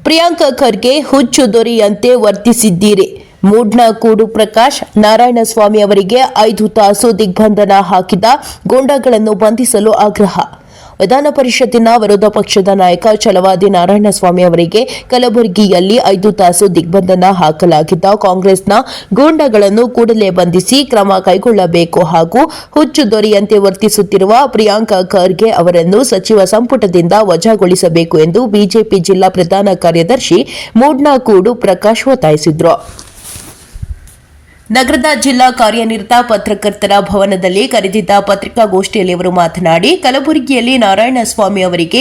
ಪ್ರಿಯಾಂಕಾ ಖರ್ಗೆ ಹುಚ್ಚು ದೊರೆಯಂತೆ ವರ್ತಿಸಿದ್ದೀರಿ. ಮೂಡ್ನ ಕೂಡು ಪ್ರಕಾಶ್ ನಾರಾಯಣಸ್ವಾಮಿ ಅವರಿಗೆ 5 ತಾಸು ದಿಗ್ಬಂಧನ ಹಾಕಿದ ಗೂಂಡಾಗಳನ್ನು ಬಂಧಿಸಲು ಆಗ್ರಹ. ವಿಧಾನ ಪರಿಷತ್ತಿನ ವಿರೋಧ ಪಕ್ಷದ ನಾಯಕ ಛಲವಾದಿ ನಾರಾಯಣಸ್ವಾಮಿ ಅವರಿಗೆ ಕಲಬುರಗಿಯಲ್ಲಿ 5 ತಾಸು ದಿಗ್ಬಂಧನ ಹಾಕಲಾಗಿದ್ದ ಕಾಂಗ್ರೆಸ್ನ ಗೂಂಡಾಗಳನ್ನು ಕೂಡಲೇ ಬಂಧಿಸಿ ಕ್ರಮ ಕೈಗೊಳ್ಳಬೇಕು ಹಾಗೂ ಹುಚ್ಚು ದೊರೆಯಂತೆ ವರ್ತಿಸುತ್ತಿರುವ ಪ್ರಿಯಾಂಕಾ ಖರ್ಗೆ ಅವರನ್ನು ಸಚಿವ ಸಂಪುಟದಿಂದ ವಜಾಗೊಳಿಸಬೇಕು ಎಂದು ಬಿಜೆಪಿ ಜಿಲ್ಲಾ ಪ್ರಧಾನ ಕಾರ್ಯದರ್ಶಿ ಮೂಡ್ನ ಕೂಡು ಪ್ರಕಾಶ್ ಒತ್ತಾಯಿಸಿದರು. ನಗರದ ಜಿಲ್ಲಾ ಕಾರ್ಯನಿರತ ಪತ್ರಕರ್ತರ ಭವನದಲ್ಲಿ ಕರೆದಿದ್ದ ಪತ್ರಿಕಾಗೋಷ್ಠಿಯಲ್ಲಿ ಅವರು ಮಾತನಾಡಿ, ಕಲಬುರಗಿಯಲ್ಲಿ ನಾರಾಯಣಸ್ವಾಮಿ ಅವರಿಗೆ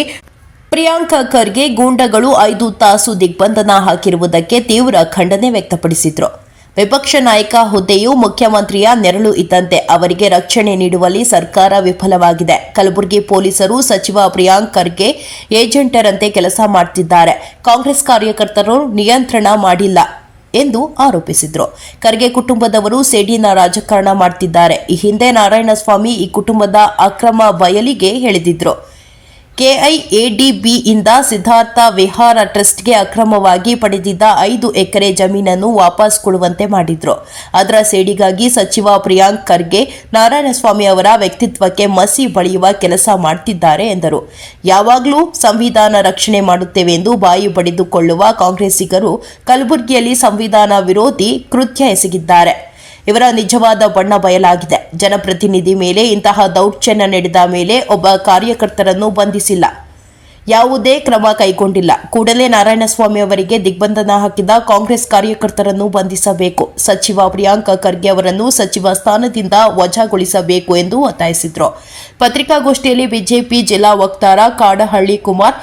ಪ್ರಿಯಾಂಕಾ ಖರ್ಗೆ ಗೂಂಡಾಗಳು 5 ತಾಸು ದಿಗ್ಬಂಧನ ಹಾಕಿರುವುದಕ್ಕೆ ತೀವ್ರ ಖಂಡನೆ ವ್ಯಕ್ತಪಡಿಸಿದರು. ವಿಪಕ್ಷ ನಾಯಕ ಹುದ್ದೆಯು ಮುಖ್ಯಮಂತ್ರಿಯ ನೆರಳು ಇದ್ದಂತೆ ಅವರಿಗೆ ರಕ್ಷಣೆ ನೀಡುವಲ್ಲಿ ಸರ್ಕಾರ ವಿಫಲವಾಗಿದೆ. ಕಲಬುರಗಿ ಪೊಲೀಸರು ಸಚಿವ ಪ್ರಿಯಾಂಕಾ ಖರ್ಗೆ ಏಜೆಂಟರಂತೆ ಕೆಲಸ ಮಾಡುತ್ತಿದ್ದಾರೆ. ಕಾಂಗ್ರೆಸ್ ಕಾರ್ಯಕರ್ತರು ನಿಯಂತ್ರಣ ಮಾಡಿಲ್ಲ ಎಂದು ಆರೋಪಿಸಿದರು. ಖರ್ಗೆ ಕುಟುಂಬದವರು ಸೇಡಿನ ರಾಜಕಾರಣ ಮಾಡುತ್ತಿದ್ದಾರೆ. ಈ ಹಿಂದೆ ನಾರಾಯಣಸ್ವಾಮಿ ಈ ಕುಟುಂಬದ ಅಕ್ರಮ ಬಯಲಿಗೆ ಎಳೆದಿದ್ರು. ಕೆಐಎಡಿಬಿಯಿಂದ ಸಿದ್ಧಾರ್ಥ ವಿಹಾರ ಟ್ರಸ್ಟ್ಗೆ ಅಕ್ರಮವಾಗಿ ಪಡೆದಿದ್ದ 5 ಎಕರೆ ಜಮೀನನ್ನು ವಾಪಸ್ ಕೊಡುವಂತೆ ಮಾಡಿದ್ರು. ಅದರ ಸೇಡಿಗಾಗಿ ಸಚಿವ ಪ್ರಿಯಾಂಕಾ ಖರ್ಗೆ ನಾರಾಯಣಸ್ವಾಮಿ ಅವರ ವ್ಯಕ್ತಿತ್ವಕ್ಕೆ ಮಸಿ ಬಳಿಯುವ ಕೆಲಸ ಮಾಡುತ್ತಿದ್ದಾರೆ ಎಂದರು. ಯಾವಾಗಲೂ ಸಂವಿಧಾನ ರಕ್ಷಣೆ ಮಾಡುತ್ತೇವೆ ಎಂದು ಬಾಯಿ ಬಡಿದುಕೊಳ್ಳುವ ಕಾಂಗ್ರೆಸ್ಸಿಗರು ಕಲಬುರಗಿಯಲ್ಲಿ ಸಂವಿಧಾನ ವಿರೋಧಿ ಕೃತ್ಯ ಎಸಗಿದ್ದಾರೆ. ಇವರ ನಿಜವಾದ ಬಣ್ಣ ಬಯಲಾಗಿದೆ. ಜನಪ್ರತಿನಿಧಿ ಮೇಲೆ ಇಂತಹ ದೌರ್ಜನ್ಯ ನಡೆದ ಮೇಲೆ ಒಬ್ಬ ಕಾರ್ಯಕರ್ತರನ್ನು ಬಂಧಿಸಿಲ್ಲ, ಯಾವುದೇ ಕ್ರಮ ಕೈಗೊಂಡಿಲ್ಲ. ಕೂಡಲೇ ನಾರಾಯಣಸ್ವಾಮಿ ಅವರಿಗೆ ದಿಗ್ಬಂಧನ ಹಾಕಿದ ಕಾಂಗ್ರೆಸ್ ಕಾರ್ಯಕರ್ತರನ್ನು ಬಂಧಿಸಬೇಕು. ಸಚಿವ ಪ್ರಿಯಾಂಕಾ ಖರ್ಗೆ ಅವರನ್ನು ಸಚಿವ ಸ್ಥಾನದಿಂದ ವಜಾಗೊಳಿಸಬೇಕು ಎಂದು ಒತ್ತಾಯಿಸಿದರು. ಪತ್ರಿಕಾಗೋಷ್ಠಿಯಲ್ಲಿ ಬಿಜೆಪಿ ಜಿಲ್ಲಾ ವಕ್ತಾರ ಕಾಡಹಳ್ಳಿ ಕುಮಾರ್,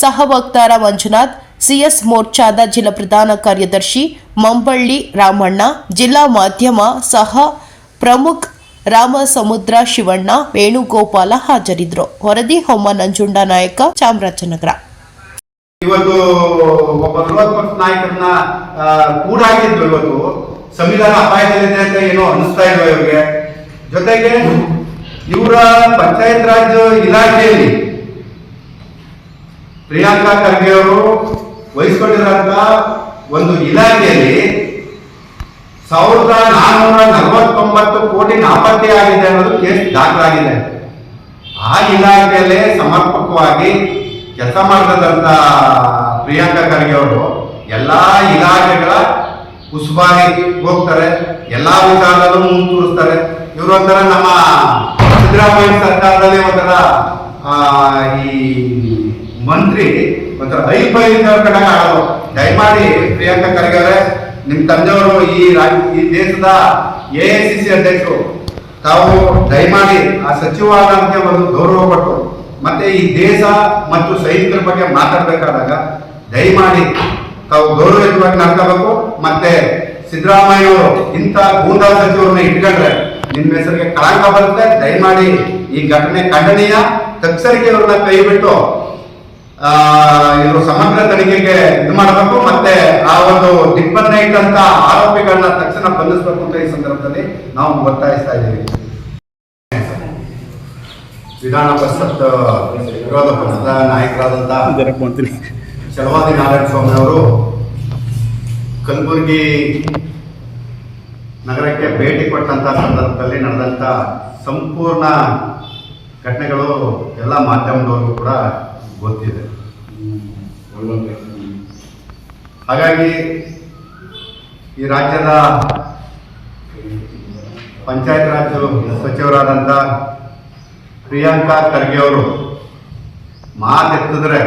ಸಹ ವಕ್ತಾರ ಮಂಜುನಾಥ್, ಸಿಎಸ್ ಮೋರ್ಚಾದ ಜಿಲ್ಲಾ ಪ್ರಧಾನ ಕಾರ್ಯದರ್ಶಿ ಮಂಬಳ್ಳಿ ರಾಮಣ್ಣ, ಜಿಲ್ಲಾ ಮಾಧ್ಯಮ ಸಹ ಪ್ರಮುಖ್ ರಾಮಸಮುದ್ರ ಶಿವಣ್ಣ, ವೇಣುಗೋಪಾಲ ಹಾಜರಿದ್ದರು. ವರದಿ ಹೊಮ್ಮ ನಂಜುಂಡ ನಾಯಕ, ಚಾಮರಾಜನಗರ. ಇವತ್ತು ಒಬ್ಬ ವಿರೋಧ ಪಕ್ಷ ನಾಯಕರನ್ನ ಕೂಡಾಗಿದ್ದು ಇವತ್ತು ಸಂವಿಧಾನ ಅಪಾಯದಲ್ಲಿದೆ ಅಂತ ಏನೋ ಅನಿಸ್ತಾ ಇಲ್ವ ಇವ್ರಿಗೆ. ಜೊತೆಗೆ ಇವರ ಪಂಚಾಯತ್ ರಾಜ್ ಇಲಾಖೆಯಲ್ಲಿ ಪ್ರಿಯಾಂಕಾ ಖರ್ಗೆ ಅವರು ವಹಿಸಿಕೊಂಡಿರುವಂತ ಒಂದು ಇಲಾಖೆಯಲ್ಲಿ 1449 ಕೋಟಿ ನಾಪತ್ತೆ ಆಗಿದೆ ಅನ್ನೋದು ಕೇಸ್ ದಾಖಲಾಗಿದೆ. ಆ ಇಲಾಖೆಯಲ್ಲೇ ಸಮರ್ಪಕವಾಗಿ ಕೆಲಸ ಮಾಡದಂತ ಪ್ರಿಯಾಂಕಾ ಖರ್ಗೆ ಅವರು ಎಲ್ಲಾ ಇಲಾಖೆಗಳ ಉಸ್ತುವಾರಿ ಹೋಗ್ತಾರೆ, ಎಲ್ಲಾ ವಿಚಾರದಲ್ಲೂ ಮುಂದುವರಿಸ್ತಾರೆ. ಇವರು ಒಂಥರ ನಮ್ಮ ಸಿದ್ದರಾಮಯ್ಯ ಸರ್ಕಾರದಲ್ಲಿ ಒಂಥರ ಈ ಮಂತ್ರಿ ಒಂಥರ ಐಫೈಯಿಂದ ಕಡೆಗೆ ಆಡೋದು. ದಯಮಾಡಿ ಪ್ರಿಯಾಂಕಾ ಖರ್ಗೆ ಅವರೇ, ನಿಮ್ಮ ತಂದೆಯವರು ಈ ದೇಶದ AICC ಅಧ್ಯಕ್ಷರು, ತಾವು ದಯಮಾಡಿ ಆ ಸಚಿವಾಲಯಕ್ಕೆ ಒಂದು ಗೌರವ ಕೊಟ್ಟು ಮತ್ತೆ ಈ ದೇಶ ಮತ್ತು ಸೈನಿಕರ ಬಗ್ಗೆ ಮಾತಾಡಬೇಕಾದಾಗ ದಯಮಾಡಿ ತಾವು ಗೌರವಯುತವಾಗಿ ನಡ್ಕೋಬೇಕು. ಮತ್ತೆ ಸಿದ್ದರಾಮಯ್ಯವರು ಇಂಥ ಗೂಂಡಾ ಸಚಿವರನ್ನ ಇಟ್ಕೊಂಡ್ರೆ ನಿಮ್ಮ ಹೆಸರಿಗೆ ಕಳಂಕ ಬರುತ್ತೆ. ದಯಮಾಡಿ ಈ ಘಟನೆ ಖಂಡನೀಯ. ತಕ್ಷಣಕ್ಕೆ ಇವ್ರನ್ನ ಕೈ ಬಿಟ್ಟು ಇವರು ಸಮಗ್ರ ತನಿಖೆಗೆ ಇದು ಮಾಡಬೇಕು. ಮತ್ತೆ ಆ ಒಂದು ದಿಗ್ಬಂಧನ ಇಟ್ಟಂತ ಆರೋಪಿಗಳನ್ನ ತಕ್ಷಣ ಬಂಧಿಸಬೇಕು ಅಂತ ಈ ಸಂದರ್ಭದಲ್ಲಿ ನಾವು ಒತ್ತಾಯಿಸ್ತಾ ಇದ್ದೀವಿ. ವಿಧಾನ ಪರಿಷತ್ ವಿರೋಧ ಪಕ್ಷದ ನಾಯಕರಾದಂತಹ ಛಲವಾದಿ ನಾರಾಯಣಸ್ವಾಮಿ ಅವರು ಕಲಬುರಗಿ ನಗರಕ್ಕೆ ಭೇಟಿ ಕೊಟ್ಟಂತ ಸಂದರ್ಭದಲ್ಲಿ ನಡೆದಂತ ಸಂಪೂರ್ಣ ಘಟನೆಗಳು ಎಲ್ಲ ಮಾಧ್ಯಮದವರಿಗೂ ಕೂಡ ಗೊತ್ತಿದೆ. ಹಾಗಾಗಿ ಈ ರಾಜ್ಯದ ಪಂಚಾಯತ್ ರಾಜ್ ಸಚಿವರಾದಂಥ ಪ್ರಿಯಾಂಕಾ ಖರ್ಗೆ ಅವರು ಮಾತೆತ್ತಿದ್ರೆ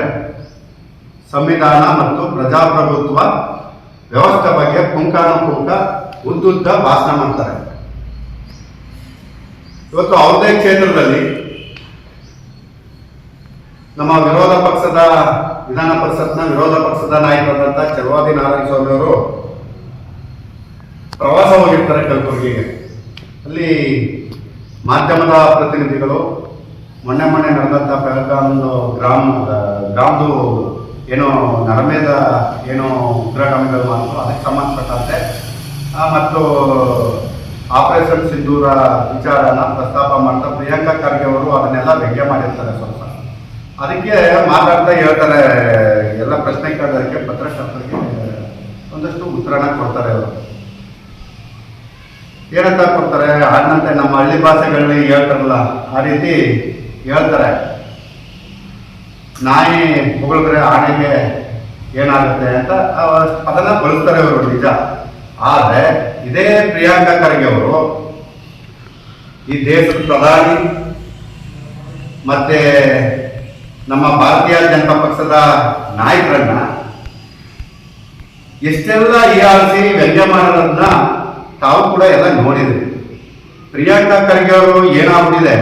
ಸಂವಿಧಾನ ಮತ್ತು ಪ್ರಜಾಪ್ರಭುತ್ವ ವ್ಯವಸ್ಥೆ ಬಗ್ಗೆ ಪುಂಖಾನುಪುಂಖ ಉದ್ದುದ್ದ ಭಾಷಣ ಮಾಡ್ತಾರೆ. ಇವತ್ತು ಅವ್ರದೇ ಕ್ಷೇತ್ರದಲ್ಲಿ ನಮ್ಮ ವಿರೋಧ ಪಕ್ಷದ ವಿಧಾನ ಪರಿಷತ್ನ ವಿರೋಧ ಪಕ್ಷದ ನಾಯಕರಾದಂಥ ಛಲವಾದಿ ನಾರಾಯಣಸ್ವಾಮಿ ಅವರು ಪ್ರವಾಸ ಹೋಗಿರ್ತಾರೆ ಕಲಬುರಗಿಗೆ. ಅಲ್ಲಿ ಮಾಧ್ಯಮದ ಪ್ರತಿನಿಧಿಗಳು ಮೊನ್ನೆ ನಡೆದಂಥ ಬೆಳಗಾವಿ ಗ್ರಾಮದು ಏನೋ ನರಮೇಧ ಏನೋ ಉಗ್ರಗಾಮಿಗಳು ಮಾಡಿದ್ರು, ಅದಕ್ಕೆ ಸಂಬಂಧಪಟ್ಟಂತೆ ಮತ್ತು ಆಪರೇಷನ್ ಸಿಂಧೂರ ವಿಚಾರನ ಪ್ರಸ್ತಾಪ ಮಾಡ್ತಾ ಪ್ರಿಯಾಂಕಾ ಖರ್ಗೆ ಅವರು ಅದನ್ನೆಲ್ಲ ವ್ಯಂಗ್ಯ ಮಾಡಿರ್ತಾರೆ. ಸ್ವಲ್ಪ ಅದಕ್ಕೆ ಮಾತಾಡ್ತಾ ಹೇಳ್ತಾರೆ, ಎಲ್ಲ ಪ್ರಶ್ನೆ ಕೇಳೋದಕ್ಕೆ ಪತ್ರಕರ್ತರಿಗೆ ಒಂದಷ್ಟು ಉತ್ತರನ ಕೊಡ್ತಾರೆ ಅವರು. ಏನಂತ ಕೊಡ್ತಾರೆ, ಆಡಂತೆ ನಮ್ಮ ಹಳ್ಳಿ ಭಾಷೆಗಳಲ್ಲಿ ಹೇಳ್ತಾರಲ್ಲ ಆ ರೀತಿ ಹೇಳ್ತಾರೆ. ನಾಯಿ ಹೊಗಳಿದ್ರೆ ಆನೆಗೆ ಏನಾಗುತ್ತೆ ಅಂತ ಅದನ್ನ ಬಳಸ್ತಾರೆ ಅವರು, ನಿಜ. ಆದರೆ ಇದೇ ಪ್ರಿಯಾಂಕಾ ಖರ್ಗೆ ಅವರು ಈ ದೇಶದ ಪ್ರಧಾನಿ ಮತ್ತೆ ನಮ್ಮ ಭಾರತೀಯ ಜನತಾ ಪಕ್ಷದ ನಾಯಕರನ್ನ ಎಷ್ಟೆಲ್ಲ ಹೀಯಾಳಿಸಿ ವ್ಯಂಗ್ಯ ಮಾಡೋದನ್ನ ತಾವು ಕೂಡ ಎಲ್ಲ ನೋಡಿದ್ರಿ. ಪ್ರಿಯಾಂಕಾ ಖರ್ಗೆ ಅವರು ಏನಾಗ್ಬಿಟ್ಟಿದೆ,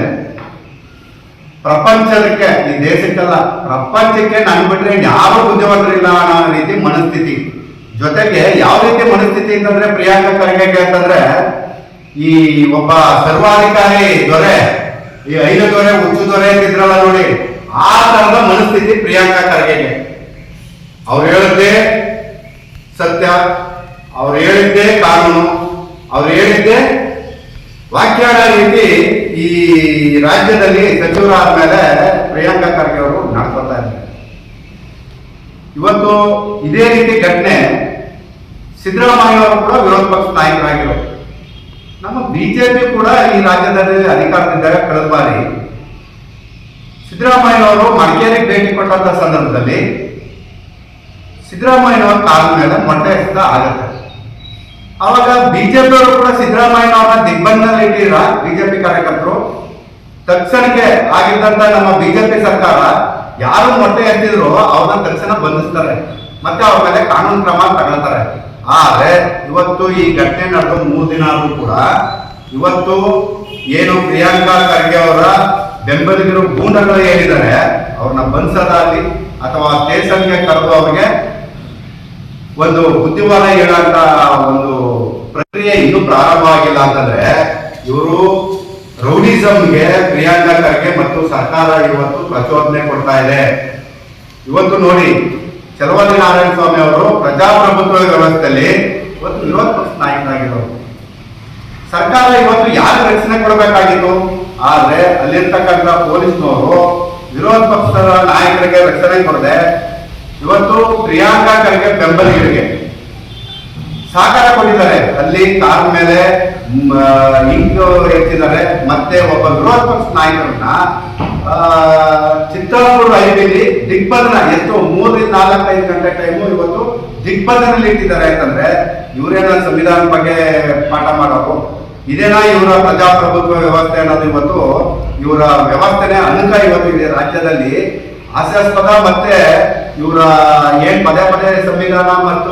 ಪ್ರಪಂಚಕ್ಕೆ, ಈ ದೇಶಕ್ಕೆಲ್ಲ ಪ್ರಪಂಚಕ್ಕೆ ನನ್ ಬಿಟ್ರೆ ಯಾರು ಬುದ್ಧಿವಂತರಿಲ್ಲ ಅನ್ನೋ ರೀತಿ ಮನಸ್ಥಿತಿ. ಜೊತೆಗೆ ಯಾವ ರೀತಿ ಮನಸ್ಥಿತಿ ಅಂತಂದ್ರೆ ಪ್ರಿಯಾಂಕಾ ಖರ್ಗೆಗೆ ಅಂತಂದ್ರೆ ಈ ಒಬ್ಬ ಸರ್ವಾಧಿಕಾರಿ ದೊರೆ, ಈ ಐದು ದೊರೆ ಹುಚ್ಚು ದೊರೆ ಅಂತಿದ್ರಲ್ಲ ನೋಡಿ, ಆ ತರದ ಮನಸ್ಥಿತಿ ಪ್ರಿಯಾಂಕಾ ಖರ್ಗೆಗೆ. ಅವ್ರು ಹೇಳಿದ್ದೇ ಸತ್ಯ, ಅವ್ರು ಹೇಳಿದ್ದೇ ಕಾನೂನು, ಅವ್ರು ಹೇಳಿದ್ದೇ ವಾಕ್ಯಾಡ ರೀತಿ ಈ ರಾಜ್ಯದಲ್ಲಿ ಸಚಿವರಾದ ಮೇಲೆ ಪ್ರಿಯಾಂಕಾ ಖರ್ಗೆ ಅವರು ನಡ್ಕೊತಾ ಇದ್ದಾರೆ. ಇವತ್ತು ಇದೇ ರೀತಿ ಘಟನೆ ಸಿದ್ದರಾಮಯ್ಯ ಅವರು ಕೂಡ ವಿರೋಧ ಪಕ್ಷ ನಾಯಕರಾಗಿರೋ, ನಮ್ಮ ಬಿಜೆಪಿ ಕೂಡ ಈ ರಾಜ್ಯದಲ್ಲಿ ಅಧಿಕಾರದಿದ್ದಾಗ ಕಳೆದ ಬಾರಿ ಸಿದ್ದರಾಮಯ್ಯ ಅವರು ಮಡಿಕೇರಿಗೆ ಭೇಟಿ ಕೊಟ್ಟಂತ ಸಂದರ್ಭದಲ್ಲಿ ಸಿದ್ದರಾಮಯ್ಯನವರ ಕಾಲ ಮೇಲೆ ಮೊಟ್ಟೆ ಎಸೆತ ಆಗತ್ತೆ. ಅವಾಗ ಬಿಜೆಪಿ ಅವರು ಕೂಡ ಸಿದ್ದರಾಮಯ್ಯನವರನ್ನ ದಿಗ್ಬಂಧನಲ್ಲಿ ಇಟ್ಟಿರ ಬಿಜೆಪಿ ಕಾರ್ಯಕರ್ತರು. ತಕ್ಷಣಕ್ಕೆ ಆಗಿದ್ದಂತ ನಮ್ಮ ಬಿಜೆಪಿ ಸರ್ಕಾರ ಯಾರು ಮೊಟ್ಟೆ ಎತ್ತಿದ್ರು ಅವ್ರನ್ನ ತಕ್ಷಣ ಬಂಧಿಸ್ತಾರೆ, ಮತ್ತೆ ಅವ್ರ ಮೇಲೆ ಕಾನೂನು ಕ್ರಮ ತಗೊಳ್ತಾರೆ. ಆದ್ರೆ ಇವತ್ತು ಈ ಘಟನೆ ನಡೆದು 3 ದಿನ ಆದ್ರೂ ಕೂಡ ಇವತ್ತು ಏನು ಪ್ರಿಯಾಂಕಾ ಖರ್ಗೆ ಅವರ ಬೆಂಬಲಿಗರು ಗೂಂಡಗಳು ಏನಿದ್ದಾರೆ ಅವ್ರನ್ನ ಬಂಧಿಸೋದಾಗ್ಲಿ ಅಥವಾ ಸ್ಟೇಷನ್ಗೆ ಕರೆದು ಅವ್ರಿಗೆ ಒಂದು ಬುದ್ಧಿವಾದ ಹೇಳಂತ ಒಂದು ಪ್ರಕ್ರಿಯೆ ಇನ್ನೂ ಪ್ರಾರಂಭ ಆಗಿಲ್ಲ ಅಂತಂದ್ರೆ ಇವರು ರೌಡಿಸಂಗೆ ಪ್ರಿಯಾಂಕಾ ಖರ್ಗೆ ಮತ್ತು ಸರ್ಕಾರ ಇವತ್ತು ಪ್ರಚೋದನೆ ಕೊಡ್ತಾ ಇದೆ. ಇವತ್ತು ನೋಡಿ, ಚಲುವಳ್ಳಿ ನಾರಾಯಣ ಸ್ವಾಮಿ ಅವರು ಪ್ರಜಾಪ್ರಭುತ್ವ ವ್ಯವಸ್ಥೆಯಲ್ಲಿ ಇವತ್ತು ವಿರೋಧ ಪಕ್ಷ ನಾಯಕರಾಗಿರೋರು. ಸರ್ಕಾರ ಇವತ್ತು ಯಾರು ರಕ್ಷಣೆ ಕೊಡಬೇಕಾಗಿತ್ತು, ಆದ್ರೆ ಅಲ್ಲಿರ್ತಕ್ಕಂಥ ಪೊಲೀಸ್ನವರು ವಿರೋಧ ಪಕ್ಷದ ನಾಯಕರಿಗೆ ರಕ್ಷಣೆ ಕೊಡದೆ ಇವತ್ತು ಪ್ರಿಯಾಂಕಾ ಖರ್ಗೆ ಬೆಂಬಲಿಗರಿಗೆ ಸಹಕಾರ ಕೊಟ್ಟಿದ್ದಾರೆ. ಅಲ್ಲಿ ಕಾರ್ ಮೇಲೆ ಇಂಕು ಹೆಚ್ಚಿದ್ದಾರೆ. ಮತ್ತೆ ಒಬ್ಬ ವಿರೋಧ ಪಕ್ಷ ನಾಯಕರನ್ನ ಚಿತ್ತಾಪುರ ರೈಲಿನಲ್ಲಿ ದಿಗ್ಬಂಧನ, ಎಷ್ಟು 3 ರಿಂದ 4-5 ಗಂಟೆ ಟೈಮು ಇವತ್ತು ದಿಗ್ಬಂಧನಲ್ಲಿ ಇಟ್ಟಿದ್ದಾರೆ. ಅಂತಂದ್ರೆ ಇವರೇನ ಸಂವಿಧಾನ ಬಗ್ಗೆ ಪಾಠ ಮಾಡೋರು, ಇದೇನಾ ಇವರ ಪ್ರಜಾಪ್ರಭುತ್ವ ವ್ಯವಸ್ಥೆ ಅನ್ನೋದು ಇವತ್ತು ಇವರ ವ್ಯವಸ್ಥೆನೇ ಅನುಕ ಇವತ್ತು ಇದೆ ರಾಜ್ಯದಲ್ಲಿ ಹಾಸ್ಯಾಸ್ಪದ. ಮತ್ತೆ ಇವರ ಏನ್ ಪದೇ ಪದೇ ಸಂವಿಧಾನ ಮತ್ತು